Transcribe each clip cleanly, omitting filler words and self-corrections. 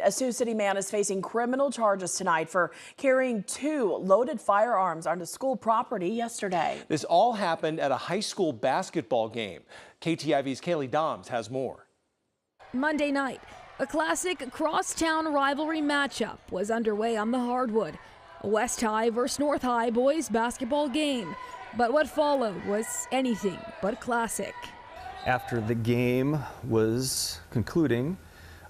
A Sioux City man is facing criminal charges tonight for carrying 2 loaded firearms onto school property yesterday. This all happened at a high school basketball game. KTIV's Kaylee Doms has more. Monday night, a classic crosstown rivalry matchup was underway on the hardwood. A West High versus North High boys basketball game. But what followed was anything but classic. After the game was concluding,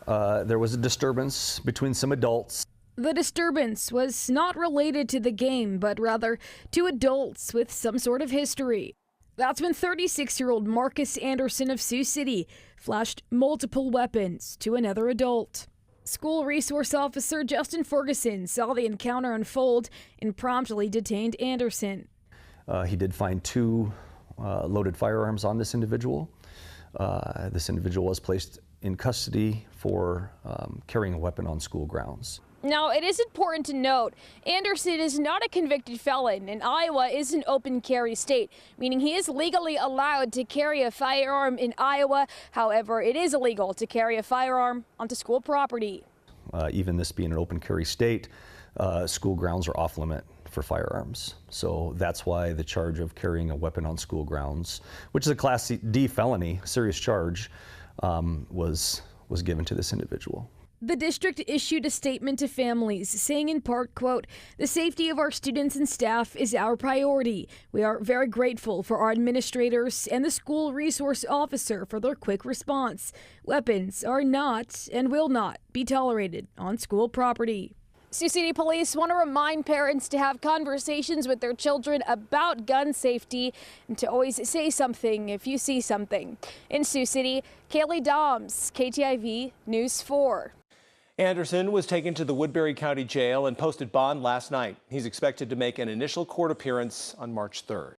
there was a disturbance between some adults. The disturbance was not related to the game, but rather to adults with some sort of history. That's when 36-year-old Marcus Anderson of Sioux City flashed multiple weapons to another adult. School resource officer Justin Ferguson saw the encounter unfold and promptly detained Anderson. He did find 2 loaded firearms on this individual. This individual was placed in custody for carrying a weapon on school grounds. Now, it is important to note, Anderson is not a convicted felon, and Iowa is an open carry state, meaning he is legally allowed to carry a firearm in Iowa. However, it is illegal to carry a firearm onto school property. Even this being an open carry state, school grounds are off limit for firearms. So that's why the charge of carrying a weapon on school grounds, which is a Class D felony, serious charge, was given to this individual. The district issued a statement to families saying in part, quote, "The safety of our students and staff is our priority. We are very grateful for our administrators and the school resource officer for their quick response. Weapons are not and will not be tolerated on school property." Sioux City police want to remind parents to have conversations with their children about gun safety and to always say something if you see something. In Sioux City, Kaylee Doms, KTIV News 4. Anderson was taken to the Woodbury County Jail and posted bond last night. He's expected to make an initial court appearance on March 3rd.